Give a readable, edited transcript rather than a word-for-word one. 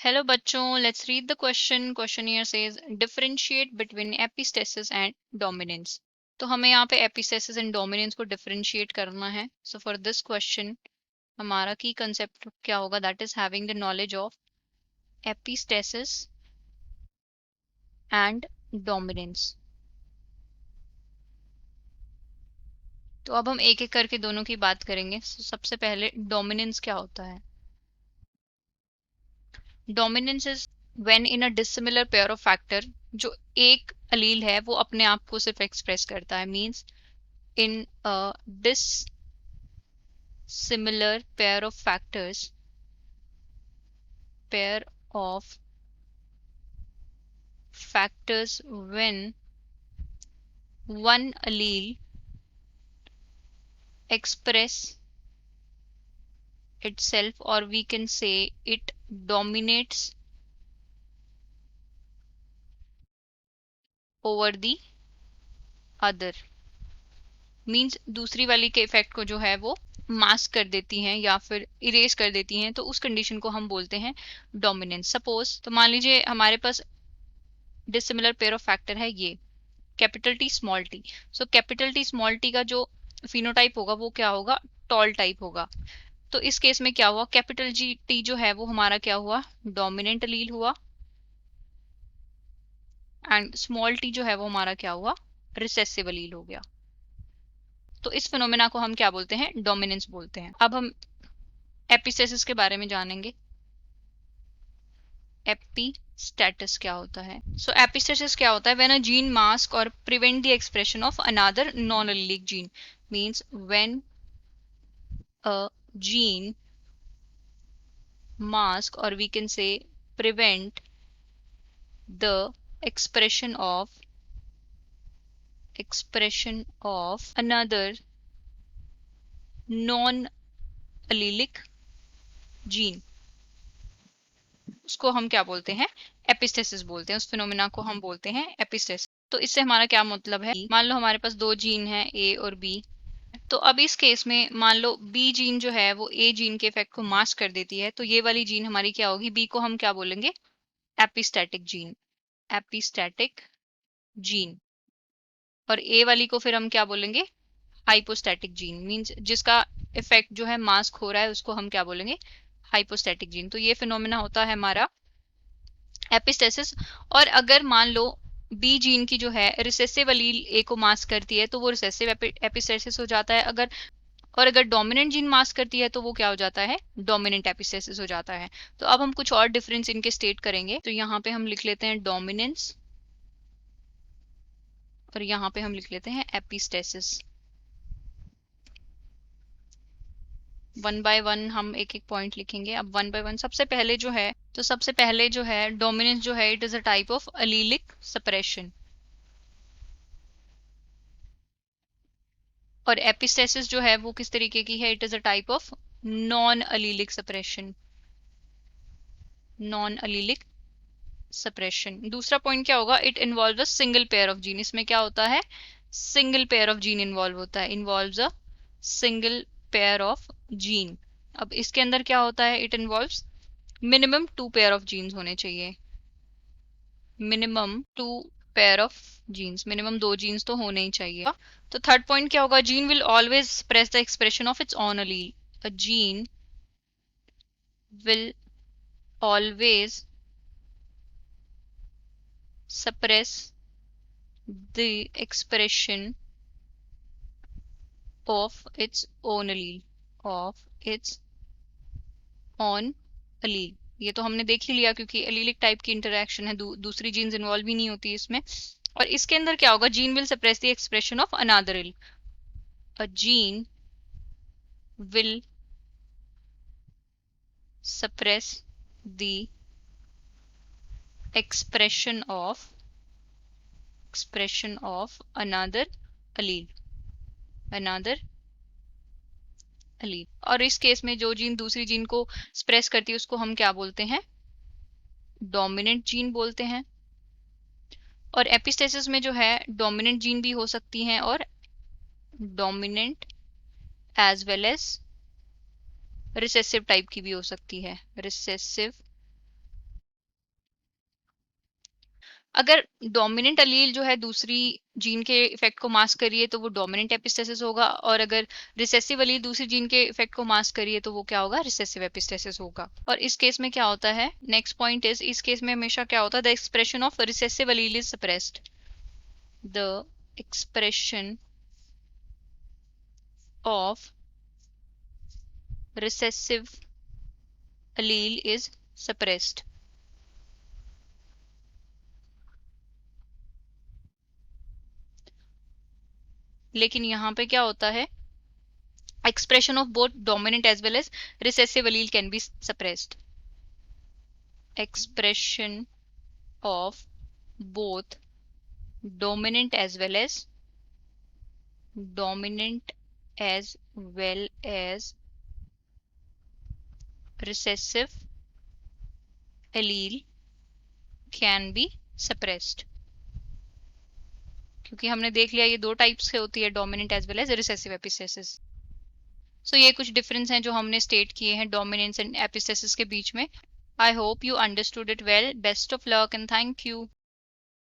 Hello बच्चों, let's read the question. Question here says differentiate between epistasis and dominance. तो हमें यहाँ पे एपिस्टेसिस एंड डोमिनेंस को डिफरेंशिएट करना है। सो फॉर दिस क्वेश्चन हमारा की कंसेप्ट क्या होगा, that is having the knowledge of epistasis and dominance. तो अब हम एक एक करके दोनों की बात करेंगे। सबसे पहले डोमिनेंस क्या होता है। Dominance is when in a dissimilar pair of factor, जो एक अलील है वो अपने आप को सिर्फ एक्सप्रेस करता है। Means in a dissimilar pair of factors, when one allele express itself, or we can say it dominates over the other, means दूसरी वाली के इफेक्ट को जो है वो मास्क कर देती हैं या फिर इरेज कर देती हैं, तो उस कंडीशन को हम बोलते हैं डोमिनेंस। सपोज तो मान लीजिए हमारे पास डिसिमिलर पेयर ऑफ फैक्टर है ये capital T small T. So capital T small T का जो फिनोटाइप होगा वो क्या होगा, टॉल टाइप होगा। तो इस केस में क्या हुआ, कैपिटल जी टी जो है वो हमारा क्या हुआ, डोमिनेंट अलील हुआ, एंड स्मॉल टी जो है वो हमारा क्या हुआ, रिसेसिव अलील हो गया। तो इस फिनोमेना को हम क्या बोलते हैं, डोमिनेंस बोलते हैं। अब हम एपिस्टेसिस के बारे में जानेंगे। एपिस्टेसिस क्या होता है। सो एपिस्टेसिस क्या होता है, व्हेन अ जीन मास्क और prevent the expression of another non allylic gene. Means when a gene mask, or we can say prevent the expression of another non allelic gene, उसको हम क्या बोलते हैं, एपिस्टेसिस बोलते हैं। उस फिनोमेना को हम बोलते हैं एपिस्टेसिस। तो इससे हमारा क्या मतलब है, मान लो हमारे पास दो जीन है ए और बी। तो अब इस केस में मान लो बी जीन जो है वो ए जीन के इफेक्ट को मास्क कर देती है, तो ये वाली जीन हमारी क्या होगी, बी को हम क्या बोलेंगे, एपिस्टेटिक जीन। Epistatic gene. और ए वाली को फिर हम क्या बोलेंगे, हाइपोस्टैटिक जीन। मींस जिसका इफेक्ट जो है मास्क हो रहा है उसको हम क्या बोलेंगे, हाइपोस्टैटिक जीन। तो ये फिनोमेना होता है हमारा एपिस्टेसिस। और अगर मान लो बी जीन की जो है रिसेसिव अलील ए को मास्क करती है तो वो रिसेसिव एपिस्टेसिस हो जाता है। अगर डोमिनेंट जीन मास्क करती है तो वो क्या हो जाता है, डोमिनेंट एपिस्टेसिस हो जाता है। तो अब हम कुछ और डिफरेंस इनके स्टेट करेंगे। तो यहाँ पे हम लिख लेते हैं डोमिनेंस और यहाँ पे हम लिख लेते हैं एपिस्टेसिस। वन बाय वन हम एक एक पॉइंट लिखेंगे। अब वन बाय वन सबसे पहले जो है डोमिनेंस जो है, it is a type of allelic suppression. और एपिस्टेसिस जो है वो किस तरीके की है, it is a type of non allelic suppression. Non allelic suppression. दूसरा पॉइंट क्या होगा, it involve a single pair of gene. इसमें क्या होता है, single pair of gene involve होता है, involves a single pair of gene. अब इसके अंदर क्या होता है, it involves minimum two pair of genes होने चाहिए। Minimum two pair of genes, minimum दो जीन्स तो होने ही चाहिए। तो थर्ड पॉइंट क्या होगा, gene will always press the expression of its own allele. A gene will always suppress the expression of its own allele, of its own allele। ये तो हमने देख ही लिया क्योंकि एलीलिक टाइप की इंटरेक्शन है, दूसरी जीन्स इन्वॉल्व ही नहीं होती इसमें। और इसके अंदर क्या होगा, gene will suppress the expression of another allele. A gene will suppress the expression of another allele, another allele। और इस केस में जो जीन दूसरी जीन को एक्सप्रेस करती है उसको हम क्या बोलते हैं, डोमिनेंट जीन बोलते हैं। और एपिस्टेसिस में जो है डोमिनेंट जीन भी हो सकती हैं और dominant as well as recessive type की भी हो सकती है, रिसेसिव अगर डोमिनेंट अलील जो है दूसरी जीन के इफेक्ट को मास्क करिए तो वो डोमिनेंट एपिस्टेसिस होगा, और अगर रिसेसिव अलील दूसरी जीन के इफेक्ट को मास्क करिए तो वो क्या होगा, रिसेसिव एपिस्टेसिस होगा। और इस केस में क्या होता है, नेक्स्ट पॉइंट इज, इस केस में हमेशा क्या होता है, the expression of recessive Aleel is suppressed, the expression of recessive allele is suppressed। लेकिन यहाँ पे क्या होता है, expression of both dominant as well as recessive allele can be suppressed। expression of both dominant as well as recessive allele can be suppressed। क्योंकि हमने देख लिया ये दो टाइप्स से होती है, dominant as well as recessive epistasis. So ये कुछ डिफरेंस हैं जो हमने स्टेट किए हैं डोमिनेंस एंड एपिस्टेसिस के बीच में। I hope you understood it well. Best of luck and thank you.